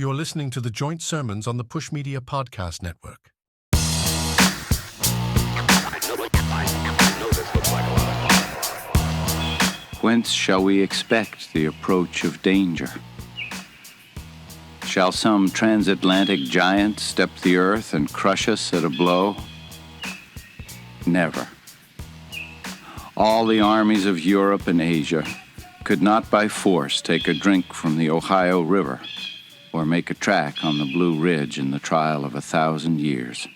You're listening to the Joint Sermons on the Push Media Podcast Network. Whence shall we expect the approach of danger? Shall some transatlantic giant step the earth and crush us at a blow? Never. All the armies of Europe and Asia could not by force take a drink from the Ohio River or make a track on the Blue Ridge in the trial of 1,000 years.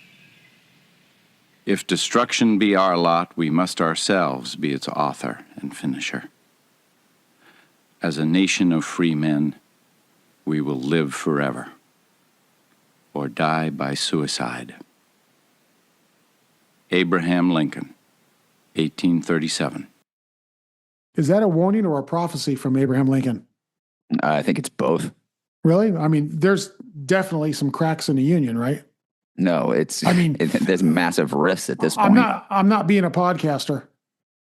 If destruction be our lot, we must ourselves be its author and finisher. As a nation of free men, we will live forever, or die by suicide. Abraham Lincoln, 1837. Is that a warning or a prophecy from Abraham Lincoln? I think it's both. Really? I mean, there's definitely some cracks in the Union, right? No, there's massive rifts at this point. I'm not being a podcaster.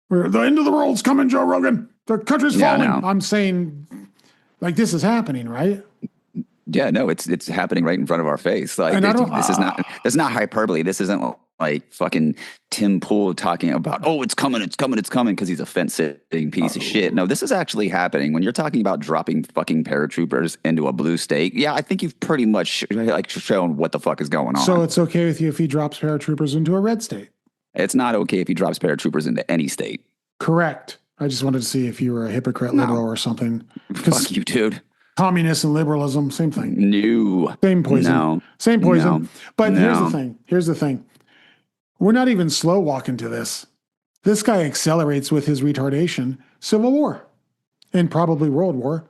The end of the world's coming, Joe Rogan. The country's falling. No. I'm saying, like, this is happening, right? Yeah, no, it's happening right in front of our face. Like, this is not hyperbole. This isn't like fucking Tim Pool talking about, oh, it's coming, because he's a fence-sitting piece of shit. No, this is actually happening. When you're talking about dropping fucking paratroopers into a blue state, yeah, I think you've pretty much shown what the fuck is going on. So it's okay with you if he drops paratroopers into a red state? It's not okay if he drops paratroopers into any state. Correct. I just wanted to see if you were a hypocrite liberal or something. Fuck you, dude. Communists and liberalism, same thing. No. Same poison. No. Same poison. No. But No. Here's the thing. We're not even slow walking to this. This guy accelerates with his retardation. Civil War. And probably World War.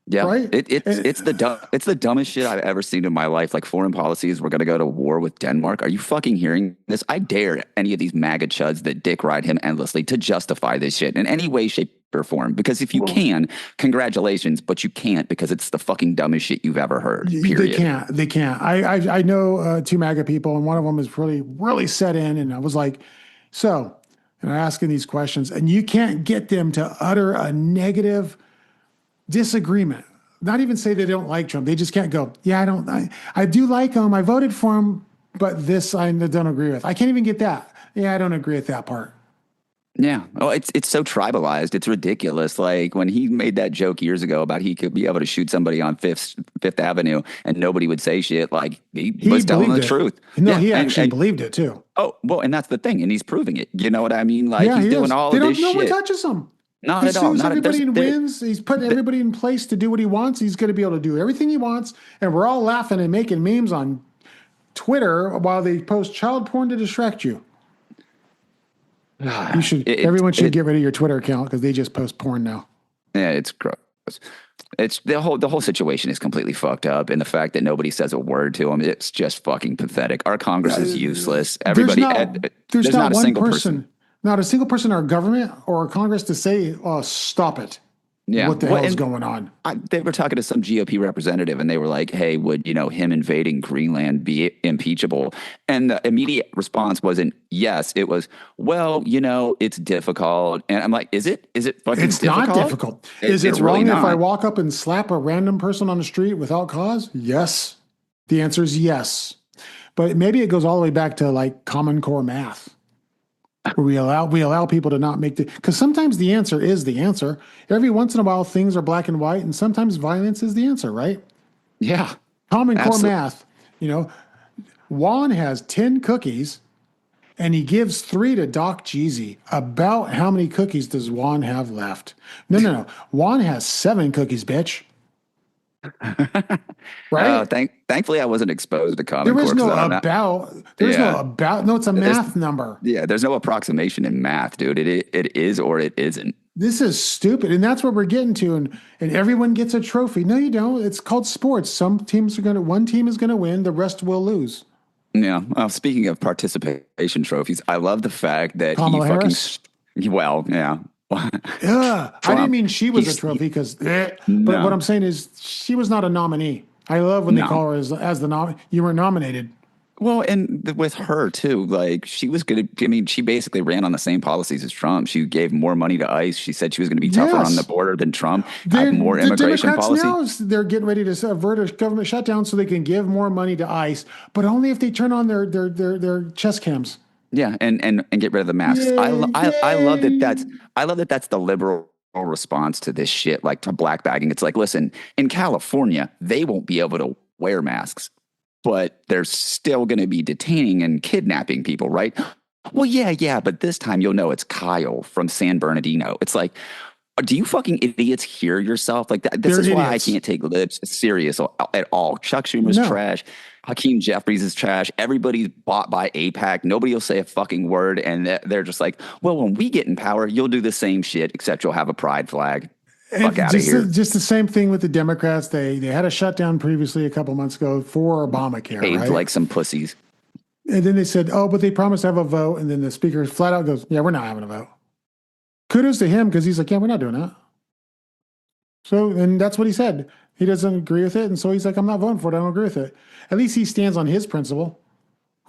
Yeah, right? It's the dumbest shit I've ever seen in my life. Like, foreign policies, we're going to go to war with Denmark. Are you fucking hearing this? I dare any of these MAGA chuds that dick ride him endlessly to justify this shit in any way, shape, or form. Because if you can, congratulations, but you can't, because it's the fucking dumbest shit you've ever heard, period. They can't. I know two MAGA people, and one of them is really set in, and I was like, so, and I'm asking these questions, and you can't get them to utter a negative disagreement. Not even say they don't like Trump. They just can't go, yeah, I do like him. I voted for him, but this I don't agree with. I can't even get that. Yeah, I don't agree with that part. Yeah. Oh, it's so tribalized. It's ridiculous. Like, when he made that joke years ago about he could be able to shoot somebody on Fifth Avenue and nobody would say shit, like, he was telling the truth. No, he actually believed it too. Oh, well, and that's the thing. And he's proving it. You know what I mean? Like, he's doing all of this shit. No one touches him. Not he at all. Sues everybody and wins. He's putting everybody in place to do what he wants. He's going to be able to do everything he wants. And we're all laughing and making memes on Twitter while they post child porn to distract you. Everyone should get rid of your Twitter account because they just post porn now. Yeah, it's gross. It's the whole situation is completely fucked up, and the fact that nobody says a word to him, it's just fucking pathetic. Our Congress is useless. Everybody, there's not a single person. Not a single person in our government or our Congress to say, oh, stop it. Yeah. What the hell is going on? They were talking to some GOP representative, and they were like, hey, would him invading Greenland be impeachable? And the immediate response wasn't yes. It was, well, it's difficult. And I'm like, is it fucking it's difficult? It's not difficult. Is it really wrong not. If I walk up and slap a random person on the street without cause? Yes. The answer is yes. But maybe it goes all the way back to like Common Core math. Where we allow people to not make because sometimes the answer is the answer. Every once in a while, things are black and white, and sometimes violence is the answer, right? Yeah. Common Core math. Juan has 10 cookies, and he gives 3 to Doc Jeezy. About how many cookies does Juan have left? No. Juan has 7 cookies, bitch. Right? Thankfully, I wasn't exposed to Common Core. There was no about. There's no about. No, it's a math number. Yeah, there's no approximation in math, dude. It is or it isn't. This is stupid, and that's what we're getting to. And everyone gets a trophy. No, you don't. It's called sports. One team is gonna win, the rest will lose. Yeah. Well, speaking of participation trophies, I love the fact that Kamala Harris. Well, yeah. Yeah, I didn't mean she was a trophy because, but what I'm saying is she was not a nominee. I love when they call her as the nominee. You were nominated. Well, and with her too, like she was going to, I mean, she basically ran on the same policies as Trump. She gave more money to ICE. She said she was going to be tougher on the border than Trump, have more immigration Democrats policy. now, they're getting ready to avert a government shutdown so they can give more money to ICE, but only if they turn on their chest cams. Yeah, and get rid of the masks. I love that that's the liberal response to this shit, like to black bagging. It's like, listen, in California, they won't be able to wear masks, but they're still going to be detaining and kidnapping people, right? Well, yeah, but this time you'll know it's Kyle from San Bernardino. It's like, do you fucking idiots hear yourself? Like that? This is why I can't take libs serious at all. Chuck Schumer's trash. Hakeem Jeffries is trash. Everybody's bought by AIPAC. Nobody will say a fucking word. And they're just like, well, when we get in power, you'll do the same shit, except you'll have a pride flag. Fuck out of here. Just the same thing with the Democrats. They had a shutdown previously a couple months ago for Obamacare. Behaved right? like some pussies. And then they said, oh, but they promised to have a vote. And then the speaker flat out goes, yeah, we're not having a vote. Kudos to him because he's like, yeah, we're not doing that. So, and that's what he said. He doesn't agree with it. And so he's like, I'm not voting for it. I don't agree with it. At least he stands on his principle.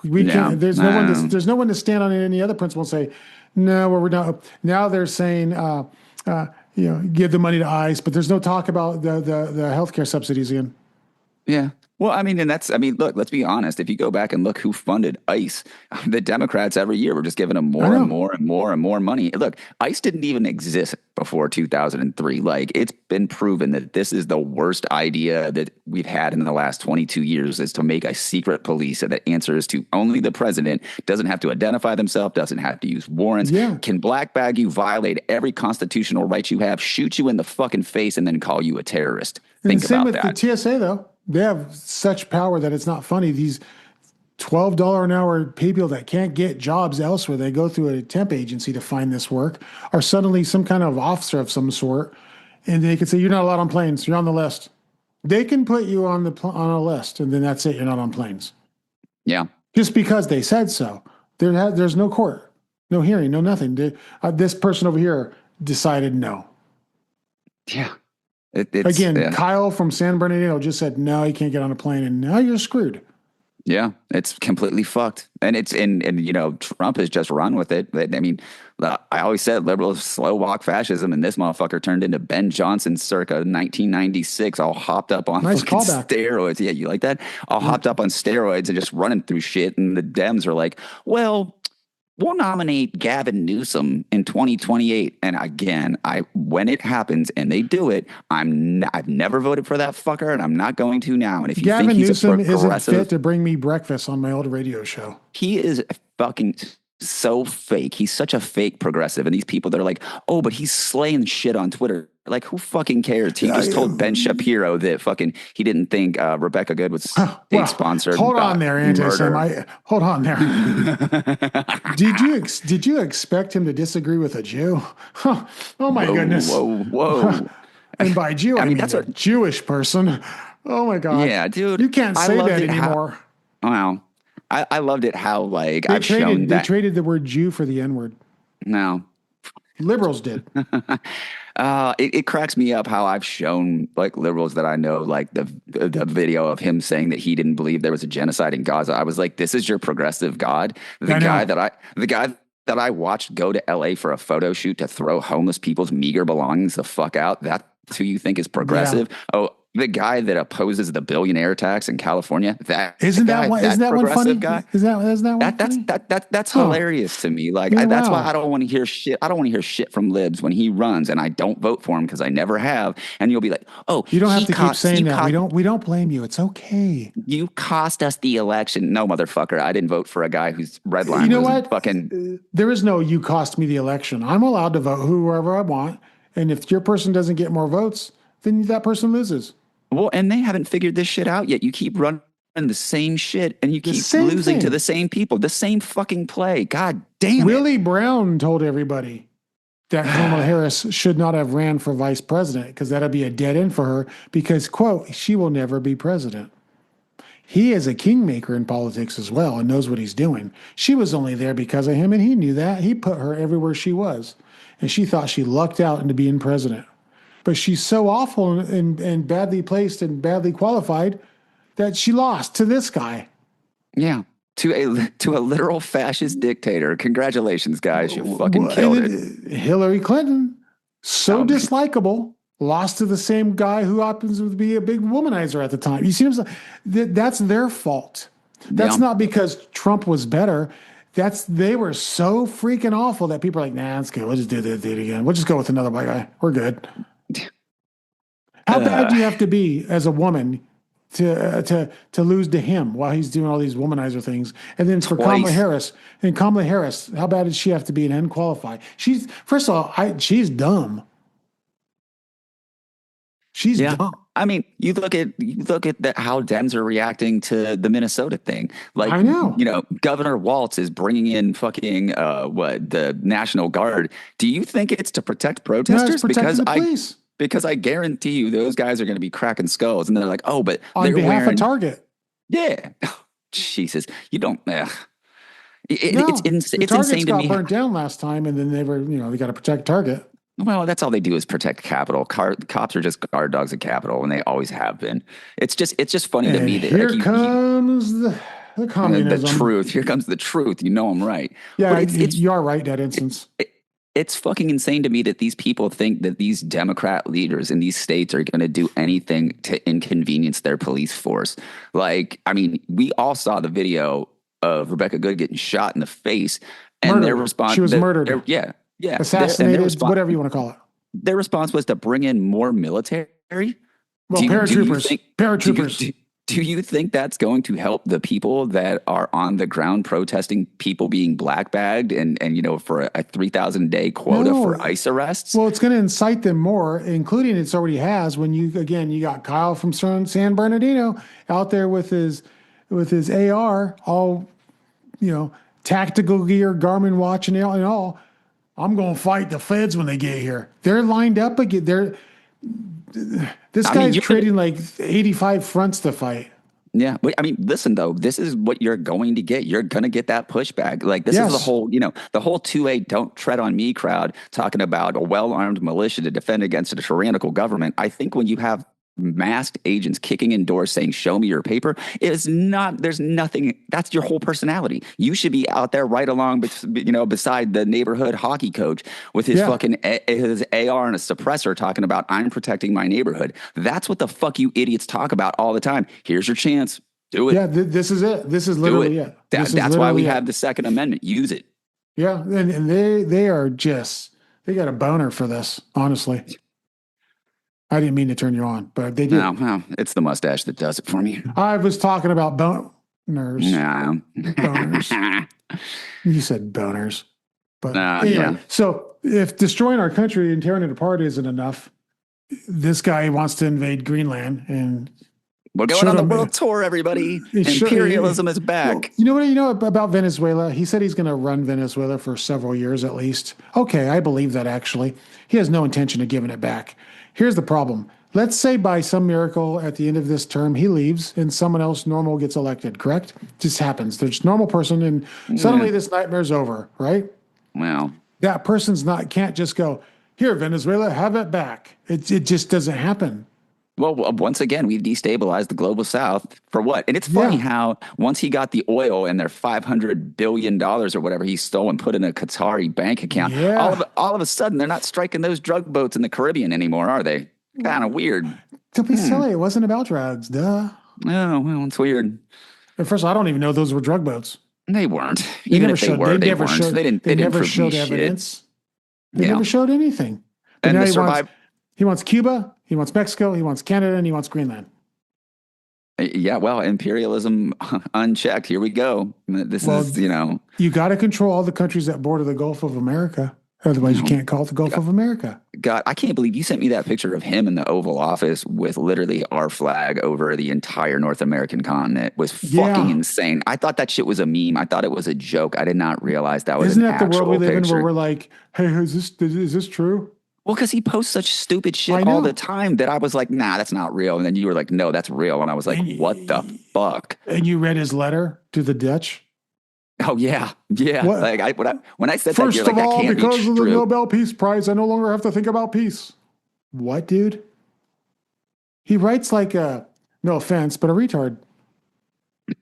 There's no one to stand on any other principle and say, no, we're not. Now they're saying, give the money to ICE, but there's no talk about the healthcare subsidies again. Yeah. Well, I mean, look, let's be honest. If you go back and look who funded ICE, the Democrats every year were just giving them more and more and more and more money. Look, ICE didn't even exist before 2003. Like, it's been proven that this is the worst idea that we've had in the last 22 years is to make a secret police that answers to only the president, doesn't have to identify themselves, doesn't have to use warrants, can black bag you, violate every constitutional right you have, shoot you in the fucking face, and then call you a terrorist. Think about that. Same with the TSA, though. They have such power that it's not funny. These $12 an hour people that can't get jobs elsewhere, they go through a temp agency to find this work, are suddenly some kind of officer of some sort, and they can say, you're not allowed on planes. You're on the list. They can put you on a list, and then that's it. You're not on planes. Yeah. Just because they said so. There's no court, no hearing, no nothing. This person over here decided no. Yeah. Kyle from San Bernardino just said, no, you can't get on a plane, and now you're screwed. Yeah, it's completely fucked. And Trump has just run with it. I mean, I always said liberals slow walk fascism, and this motherfucker turned into Ben Johnson circa 1996, all hopped up on steroids. Yeah, you like that? All hopped up on steroids and just running through shit. And the Dems are like, well, we'll nominate Gavin Newsom in 2028. And again, when it happens and they do it, I've never voted for that fucker, and I'm not going to now. And if you Gavin think he's Newsom a progressive, isn't fit to bring me breakfast on my old radio show. He is fucking so fake. He's such a fake progressive. And these people, they're like, oh, but he's slaying shit on Twitter. Like, who fucking cares? He just told Ben Shapiro that fucking he didn't think Rebecca Good was state-sponsored. Hold on there, Anti-Sem. Hold on there. Did you expect him to disagree with a Jew? Oh my goodness. Whoa. And by Jew, I mean that's a Jewish person. Oh my God. Yeah, dude. You can't say that anymore. Wow. I loved it how, like, they traded the word Jew for the N-word. No. Liberals did. It cracks me up how I've shown, like, liberals that I know, like, the video of him saying that he didn't believe there was a genocide in Gaza. I was like, this is your progressive God? The guy that I watched go to LA for a photo shoot to throw homeless people's meager belongings the fuck out. That's who you think is progressive? Yeah. Oh, the guy that opposes the billionaire tax in California, isn't that one funny? Guy, is that one funny? That's hilarious to me. Like, that's why I don't want to hear shit. I don't want to hear shit from libs when he runs, and I don't vote for him because I never have. And you'll be like, oh, you don't have to keep saying that. We don't blame you. It's okay. You cost us the election. No, motherfucker, I didn't vote for a guy whose red line. You know what? Fucking. There is no you cost me the election. I'm allowed to vote whoever I want, and if your person doesn't get more votes, then that person loses. Well, and they haven't figured this shit out yet. You keep running the same shit, and you keep losing to the same people, the same fucking play. God damn it. Willie Brown told everybody that Kamala Harris should not have ran for vice president because that'll be a dead end for her because, quote, she will never be president. He is a kingmaker in politics as well and knows what he's doing. She was only there because of him, and he knew that. He put her everywhere she was, and she thought she lucked out into being president. But she's so awful and badly placed and badly qualified that she lost to this guy. Yeah. to a literal fascist dictator. Congratulations, guys! You fucking killed it. Hillary Clinton, so dislikable, lost to the same guy who happens to be a big womanizer at the time. You see what I'm saying? That's their fault. That's not because Trump was better. They were so freaking awful that people are like, nah, it's good. We'll just do it again. We'll just go with another white guy. We're good. How bad do you have to be as a woman to lose to him while he's doing all these womanizer things? And then for Kamala Harris, how bad did she have to be and unqualified? She's first of all, she's dumb. She's dumb. I mean, you look at how Dems are reacting to the Minnesota thing. Like, I know. Governor Walz is bringing in fucking the National Guard. Do you think it's to protect protesters? No, it's protecting the police. Because I guarantee you those guys are going to be cracking skulls, and they're like, oh, but on behalf of Target. Yeah. Oh, Jesus, you don't. It's insane to me. Got burnt down last time, and then they got to protect Target. Well, that's all they do is protect Capitol. Cops are just guard dogs at Capitol, and they always have been. It's just funny to me that here comes the communism. The truth. Here comes the truth. You know I'm right. Yeah, you are right in that instance. It's fucking insane to me that these people think that these Democrat leaders in these states are going to do anything to inconvenience their police force. Like, I mean, we all saw the video of Rebecca Good getting shot in the face, and their response. She was murdered. Yeah. Assassinated, whatever you want to call it. Their response was to bring in more military. Well, paratroopers. Do you think that's going to help the people that are on the ground protesting people being black bagged and for a 3,000-day quota for ICE arrests? Well, it's going to incite them more, including it's already has when you got Kyle from San Bernardino out there with his AR, all tactical gear, Garmin watch and all. I'm going to fight the feds when they get here. They're lined up again. This guy's creating like 85 fronts to fight. Yeah. But I mean, listen, though, this is what you're going to get. You're going to get that pushback. Like, this is the whole 2A don't tread on me crowd talking about a well-armed militia to defend against a tyrannical government. I think when you have masked agents kicking in doors saying, show me your paper, there's nothing. That's your whole personality. You should be out there right along, beside the neighborhood hockey coach with his fucking his AR and a suppressor talking about, I'm protecting my neighborhood. That's what the fuck you idiots talk about all the time. Here's your chance. Do it. Yeah, this is it. This is literally it. That's why we have the Second Amendment. Use it. Yeah, and they got a boner for this, honestly. I didn't mean to turn you on, but they did. No, it's the mustache that does it for me. I was talking about boners. No. Boners. You said boners. But anyway, so if destroying our country and tearing it apart isn't enough, this guy wants to invade Greenland, and we're going on the world tour, everybody. Imperialism is back. Well, what you know about Venezuela? He said he's going to run Venezuela for several years at least. Okay, I believe that actually. He has no intention of giving it back. Here's the problem. Let's say by some miracle at the end of this term, he leaves and someone else normal gets elected, correct? Just happens. They're just a normal person and suddenly this nightmare's over, right? Well, that person's can't just go, here, Venezuela, have it back. It just doesn't happen. Well, once again, we've destabilized the global South for what? And it's funny how once he got the oil and their $500 billion or whatever he stole and put in a Qatari bank account, all of a sudden they're not striking those drug boats in the Caribbean anymore, are they? Kind of weird. Don't be silly. It wasn't about drugs. Duh. Oh, well, it's weird. And first of all, I don't even know those were drug boats. They weren't. Even if they were, they weren't. They never showed evidence. They never showed anything. But and now he wants Cuba, he wants Mexico, he wants Canada, and he wants Greenland. Yeah, well, imperialism unchecked. Here we go. This is, You got to control all the countries that border the Gulf of America. Otherwise, you can't call it the Gulf of America. God, I can't believe you sent me that picture of him in the Oval Office with literally our flag over the entire North American continent. It was fucking insane. I thought that shit was a meme. I thought it was a joke. I did not realize that was Isn't an that the world we live picture. In where we're like, hey, is this true? Well, because he posts such stupid shit all the time that I was like, nah, that's not real. And then you were like, no, that's real. And I was like, what the fuck? And you read his letter to the Dutch? Oh, yeah. Yeah. What? Like when I said First that, you're like, that can't be true. Because of the Nobel Peace Prize, I no longer have to think about peace. What, dude? He writes like no offense, but a retard.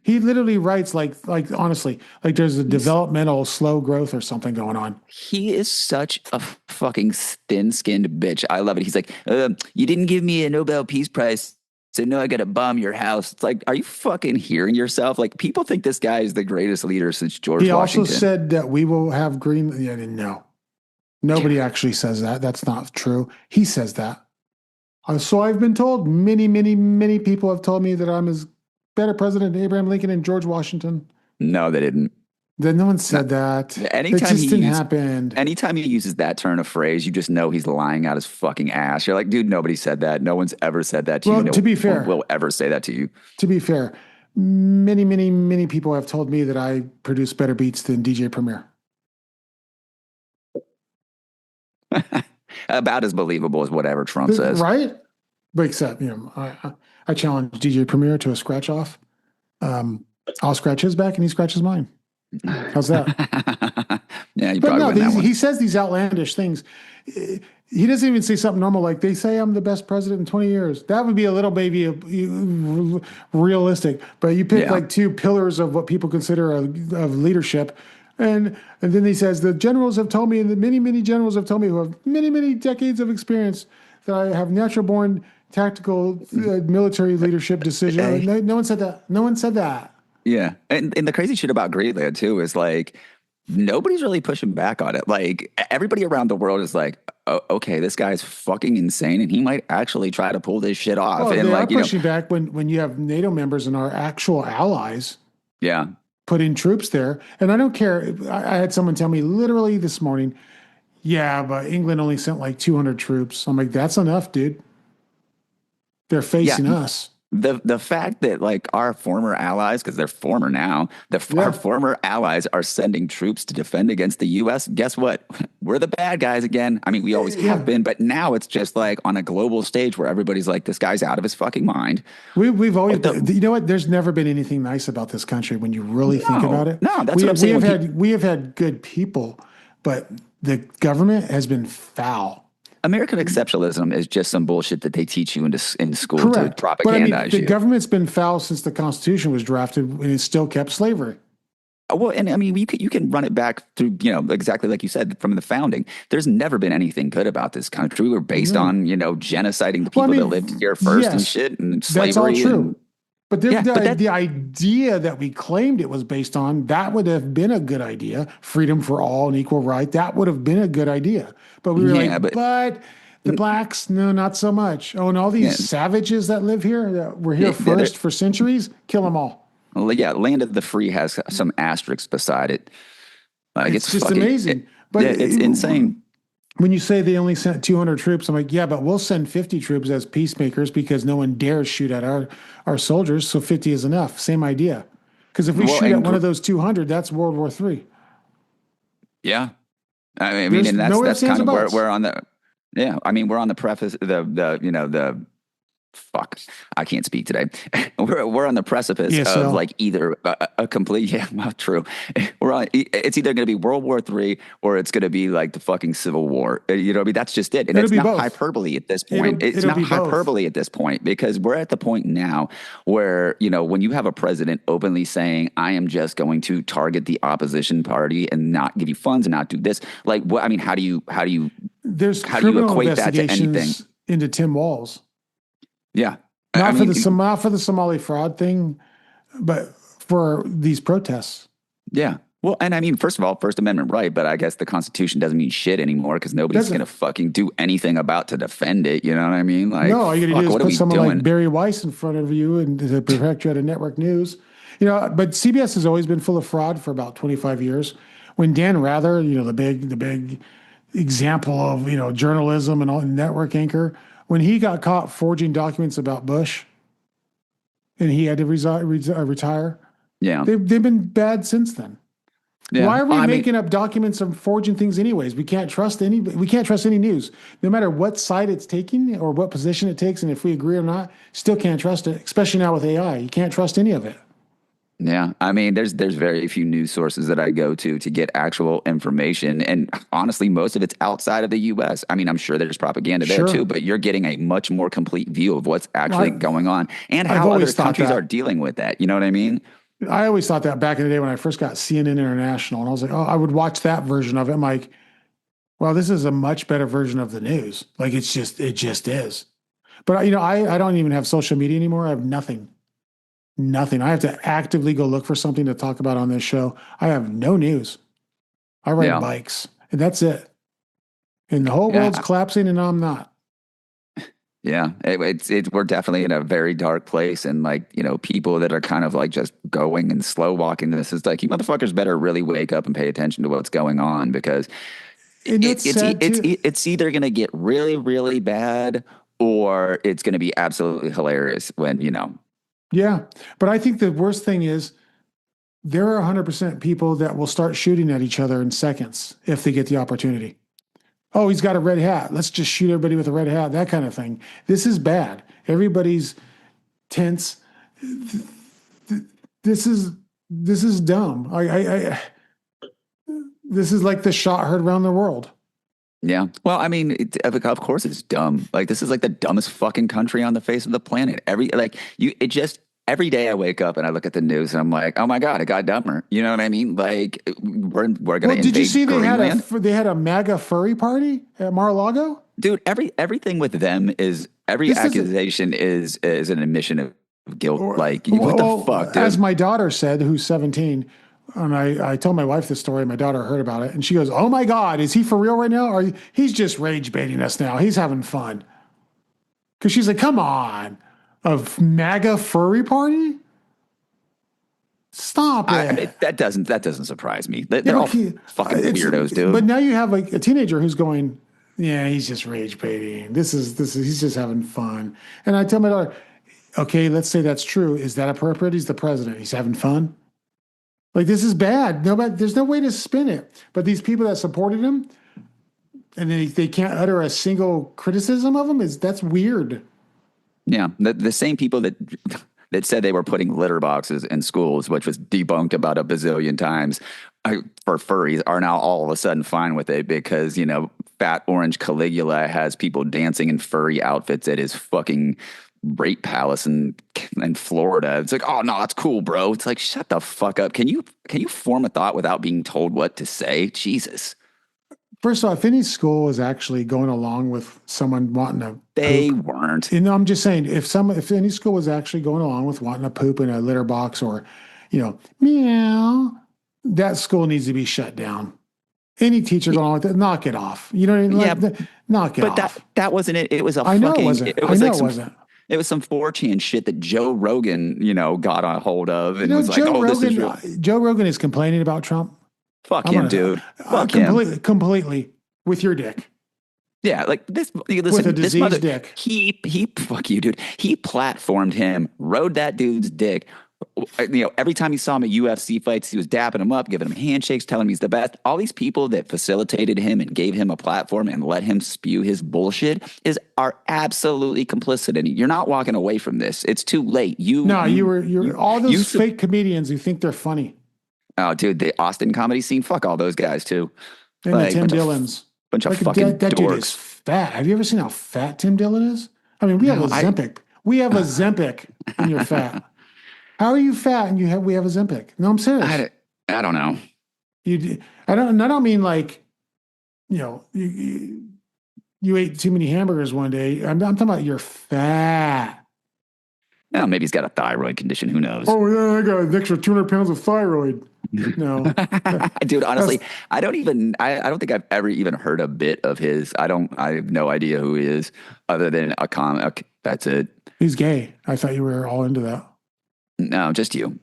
He literally writes like honestly, like there's a developmental slow growth or something going on. He is such a fucking thin-skinned bitch. I love it. He's like, you didn't give me a Nobel Peace Prize, so no, I got to bomb your house. It's like, are you fucking hearing yourself? Like, people think this guy is the greatest leader since George Washington. He also said that we will have Greenland. Yeah, no, nobody actually says that. That's not true. He says that. So I've been told. Many people have told me that I'm as better president than Abraham Lincoln and George Washington. No, they didn't. Then no one said that. It just didn't happen. Anytime he uses that turn of phrase, you just know he's lying out his fucking ass. You're like, dude, nobody said that. No one's ever said that to you. To be fair, will ever say that to you. To be fair, many people have told me that I produce better beats than DJ Premier. About as believable as whatever Trump says, right? But except, I challenge DJ Premier to a scratch off. I'll scratch his back and he scratches mine. How's that? Yeah, you probably win that one. He says these outlandish things. He doesn't even say something normal like, they say I'm the best president in 20 years. That would be a little maybe realistic. But you pick like two pillars of what people consider of leadership. And then he says, the generals have told me, and many generals have told me who have many decades of experience, that I have natural born tactical military leadership decision. No one said that. No one said that. Yeah. And the crazy shit about Greenland too is like, nobody's really pushing back on it. Like, everybody around the world is like, oh, okay, this guy's fucking insane and he might actually try to pull this shit off. Well, and they are pushing back when you have NATO members and our actual allies put in troops there. And I don't care. I had someone tell me literally this morning, yeah, but England only sent like 200 troops. I'm like, that's enough, dude. They're facing us. The fact that like our former allies, because they're former now, our former allies are sending troops to defend against the U.S. Guess what? We're the bad guys again. I mean, we always have been, but now it's just like on a global stage where everybody's like, this guy's out of his fucking mind. We've always, you know what? There's never been anything nice about this country when you really think about it. No, that's what I'm saying. We have had good people, but the government has been foul. American exceptionalism is just some bullshit that they teach you in school to propagandize you. The government's been foul since the Constitution was drafted, and it still kept slavery. Well, and I mean, you can run it back through, exactly like you said, from the founding. There's never been anything good about this country. We were based on, genociding the people that lived here first and shit, and slavery. That's all true. But the idea that we claimed it was based on, that would have been a good idea. Freedom for all and equal right. That would have been a good idea. But we were but the blacks, no, not so much. Oh, and all these savages that live here, that were here first for centuries, kill them all. Well, yeah, land of the free has some asterisks beside it. It's just amazing. But it's insane. When you say they only sent 200 troops, I'm like, yeah, but we'll send 50 troops as peacemakers because no one dares shoot at our soldiers, so 50 is enough. Same idea. Because if we shoot at one of those 200, that's World War III. Yeah. I mean, and that's kind of where we're on the, we're on the preface, fuck, I can't speak today. We're on the precipice of like either a complete, true. It's either going to be World War III or it's going to be like the fucking Civil War. You know what I mean? That's just it. And it's not hyperbole at this point. It's not hyperbole at this point because we're at the point now where, when you have a president openly saying, I am just going to target the opposition party and not give you funds and not do this. Like, what, I mean, how do you equate that to anything? Into Tim Walz. Yeah. Not for the Somali fraud thing, but for these protests. Yeah. Well, and I mean, first of all, First Amendment right, but I guess the Constitution doesn't mean shit anymore because nobody's going to fucking do anything about to defend it. You know what I mean? Like, no, all you got to do is put someone like Barry Weiss in front of you and to protect you at a network news. But CBS has always been full of fraud for about 25 years. When Dan Rather, the big example of, journalism and all network anchor, when he got caught forging documents about Bush and he had to retire, they've been bad since then. Yeah. Why are we making up documents and forging things anyways? We can't trust any news. No matter what side it's taking or what position it takes, and if we agree or not, still can't trust it, especially now with AI. You can't trust any of it. Yeah, I mean, there's very few news sources that I go to get actual information, and honestly, most of it's outside of the U.S. I mean, I'm sure there's propaganda there too, Sure. but you're getting a much more complete view of what's Well, actually going on and I've how other always thought countries are that. dealing with that. You know what I mean? I always thought that back in the day when I first got CNN International, and I was like, oh, I would watch that version of it. I'm like, well, this is a much better version of the news. Like it just is. But I don't even have social media anymore. I have nothing. Nothing. I have to actively go look for something to talk about on this show. I have no news. I ride Yeah, bikes, and that's it. And the whole world's yeah, collapsing, and I'm not. yeah. We're definitely in a very dark place, and like people that are kind of like just going and slow walking this is like you motherfuckers better really wake up and pay attention to what's going on because And it's sad too. it's either gonna get really really bad or it's gonna be absolutely hilarious when Yeah. But I think the worst thing is there are 100% people that will start shooting at each other in seconds if they get the opportunity. Oh, he's got a red hat. Let's just shoot everybody with a red hat, that kind of thing. This is bad. Everybody's tense. This is dumb. This is like the shot heard around the world. Yeah. Well, I mean, of course it's dumb. Like this is like the dumbest fucking country on the face of the planet. Every day I wake up and I look at the news and I'm like, oh my God, it got dumber. You know what I mean? Like we're gonna Well, did you invade see Greenland. they had a MAGA furry party at Mar-a-Lago? Dude, everything with them is every This is accusation is an admission of guilt. or, Like what the fuck, dude? as my daughter said, who's 17, and I told my wife this story, my daughter heard about it, and she goes, "Oh my God, is he for real right now? Or he's just rage baiting us now? He's having fun." Because she's like, "Come on, a MAGA furry party? Stop it." I mean, that doesn't surprise me. They're all fucking weirdos, dude. But now you have like a teenager who's going, "Yeah, he's just rage baiting. This is he's just having fun." And I tell my daughter, "Okay, let's say that's true. Is that appropriate? He's the president. He's having fun." Like this is bad. There's no way to spin it. But these people that supported him, and then they can't utter a single criticism of him, that's weird. Yeah, the same people that said they were putting litter boxes in schools, which was debunked about a bazillion times for furries, are now all of a sudden fine with it because Fat Orange Caligula has people dancing in furry outfits at his fucking rape palace in Florida. It's like, oh no, that's cool, bro. It's like, shut the fuck up. Can you form a thought without being told what to say? Jesus. First of all, if any school was actually going along with someone wanting to They poop, weren't. I'm just saying, if any school was actually going along with wanting to poop in a litter box or, meow, that school needs to be shut down. Any teacher going on with that, knock it off. You know what I mean? Yeah, knock it off. But that wasn't it. It was I know it wasn't. It was I know like it some, wasn't. It was some 4chan shit that Joe Rogan, got a hold of and was like, Joe oh, Rogan, this is real. Joe Rogan is complaining about Trump. Fuck him, dude. Fuck him. Completely with your dick. Yeah, like this. Listen, with a diseased dick. He fuck you, dude. He platformed him, rode that dude's dick. Every time he saw him at UFC fights, he was dapping him up, giving him handshakes, telling him he's the best. All these people that facilitated him and gave him a platform and let him spew his bullshit are absolutely complicit in it. You're not walking away from this. It's too late. You're all those fake comedians who think they're funny. Oh, dude, the Austin comedy scene. Fuck all those guys too. And the Tim Dillons. Bunch of fucking that dorks. Dude is fat. Have you ever seen how fat Tim Dillon is? I mean, we have Ozempic. We have Ozempic and you're fat. How are you fat and we have Ozempic? No, I'm serious. I don't know. I don't mean like, you ate too many hamburgers one day. I'm talking about you're fat. Oh, maybe he's got a thyroid condition. Who knows? Oh yeah, I got an extra 200 pounds of thyroid. No, dude. Honestly, I don't think I've ever even heard a bit of his. I have no idea who he is, other than a comic. That's it. He's gay. I thought you were all into that. No, just you.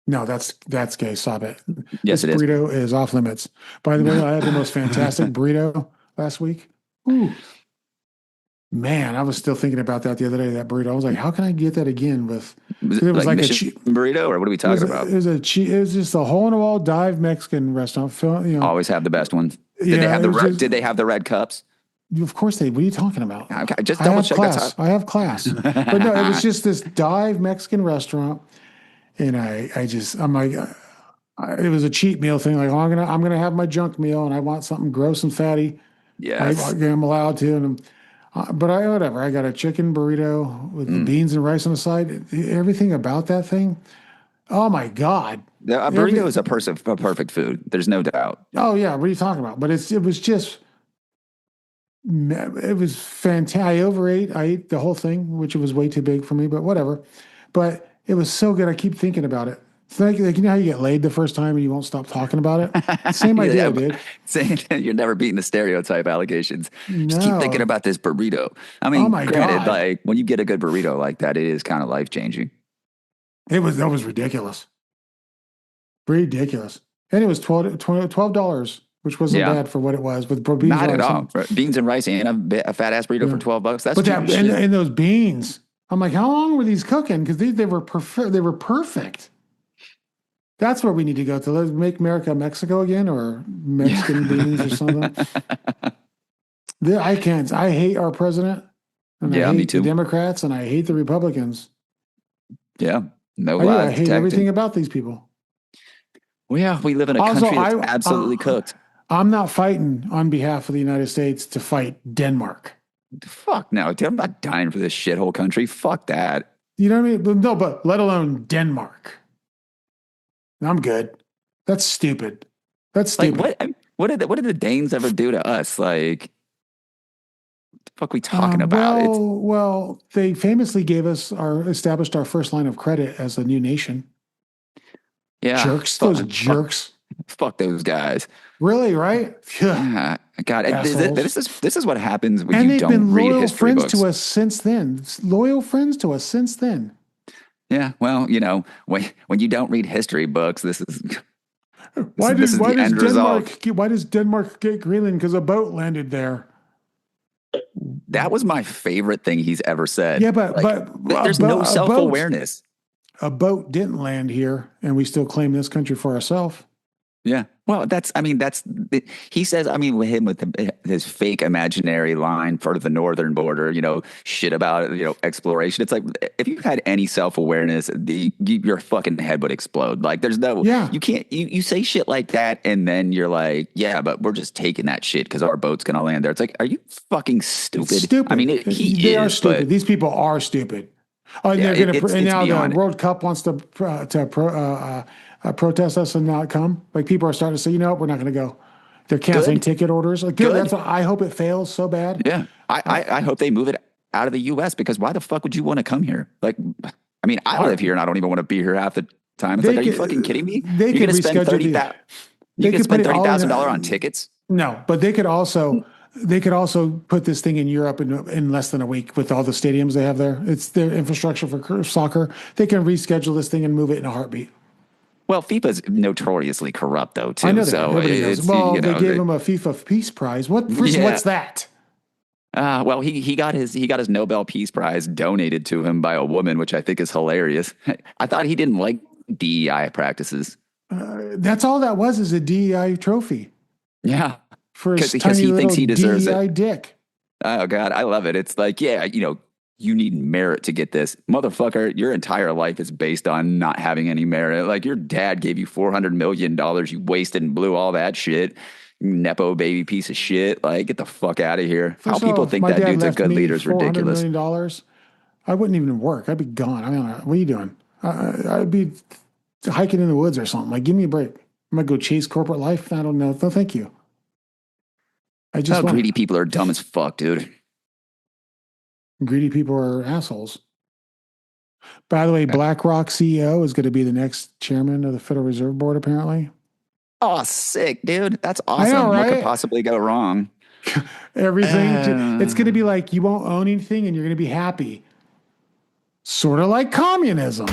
No, that's gay. Stop it. Yes, this burrito is off limits. By the way, I had the most fantastic burrito last week. Ooh. Man, I was still thinking about that the other day, that burrito. I was like, how can I get that again with... It was like a burrito, or what are we talking about? It was just a hole-in-the-wall dive Mexican restaurant. Always have the best ones. Did they have the red cups? Of course they. What are you talking about? Okay, just double check. I have class. But no, it was just this dive Mexican restaurant. And I'm like, it was a cheat meal thing. Like, oh, I'm gonna have my junk meal, and I want something gross and fatty. Yes. I'm allowed to, and but whatever. I got a chicken burrito with the beans and rice on the side. Everything about that thing. Oh my God. A burrito is a perfect food. There's no doubt. Oh yeah, what are you talking about? But it was fantastic. I overate. I ate the whole thing, which was way too big for me, but whatever. But it was so good. I keep thinking about it. It's like you know how you get laid the first time and you won't stop talking about it? Same idea, dude. Saying you're never beating the stereotype allegations. Just keep No. thinking about this burrito. I mean, Oh my granted, God. like when you get a good burrito like that, it is kind of life changing. That was ridiculous. Ridiculous. And it was $12, which wasn't bad for what it was with beans. Not at all. Beans and rice and a fat ass burrito for $12. That's and those beans. I'm like, how long were these cooking? Because they were perfect. They were perfect. That's where we need to go to. Let's make America Mexico again, or Mexican beans or something. I can't. I hate our president, and I hate me too. the Democrats, and I hate the Republicans. Yeah, no I lies. hate everything about these people. Well, yeah, we live in a country that's absolutely cooked. I'm not fighting on behalf of the United States to fight Denmark. Fuck no, dude. I'm not dying for this shithole country. Fuck that. You know what I mean? No, but let alone Denmark. I'm good. That's stupid. That's stupid. Like, what did the Danes ever do to us? Like, what the fuck are we talking about? Well, they famously established our first line of credit as a new nation. Yeah. Jerks. Those jerks. Fuck those guys. Really, right? Yeah. God, this is what happens when you don't read history books. And they've been loyal friends to us since then. Loyal friends to us since then. Yeah, well, you know, when you don't read history books, this is why does Denmark get Greenland? Because a boat landed there. That was my favorite thing he's ever said. Yeah, but there's no self-awareness. A boat didn't land here, and we still claim this country for ourselves. Yeah. Well, he says, with his fake imaginary line for the northern border, you know, shit about, you know, exploration. It's like, if you had any self-awareness, your fucking head would explode. Like, there's no, you can't, you say shit like that, and then you're like, yeah, but we're just taking that shit because our boat's going to land there. It's like, are you fucking stupid? It's stupid. I mean, they are stupid. These people are stupid. Oh, and they're going to, and now the World Cup wants to protest us and not come. Like, people are starting to say, you know what, we're not going to go. They're canceling ticket orders. Like, good. That's what, I hope it fails so bad. Yeah, I hope they move it out of the U.S. because why the fuck would you want to come here? Like, I mean, I live here and I don't even want to be here half the time. It's like, are you fucking kidding me? You're going to spend $30,000 on tickets. No, but they could also put this thing in Europe in less than a week with all the stadiums they have there. It's their infrastructure for soccer. They can reschedule this thing and move it in a heartbeat. Well, FIFA's notoriously corrupt, though, too. I know that. So they gave him a FIFA Peace Prize. What's that? Well, he got his Nobel Peace Prize donated to him by a woman, which I think is hilarious. I thought he didn't like DEI practices. That's all that was, is a DEI trophy. Yeah. Because he thinks he deserves DEI dick. Oh, God, I love it. It's like, yeah, you know, you need merit to get this. Motherfucker, your entire life is based on not having any merit. Like, your dad gave you $400 million. You wasted and blew all that shit. Nepo baby piece of shit. Like, get the fuck out of here. How people think that dude's a good leader is ridiculous. $400 million, I wouldn't even work. I'd be gone. I mean, what are you doing? I'd be hiking in the woods or something. Like, give me a break. I'm going to go chase corporate life. I don't know. No, thank you. Greedy people are dumb as fuck, dude. Greedy people are assholes. By the way, BlackRock CEO is going to be the next chairman of the Federal Reserve Board, apparently. Oh, sick, dude. That's awesome. I know, right? What could possibly go wrong? Everything. It's going to be like, you won't own anything and you're going to be happy. Sort of like communism.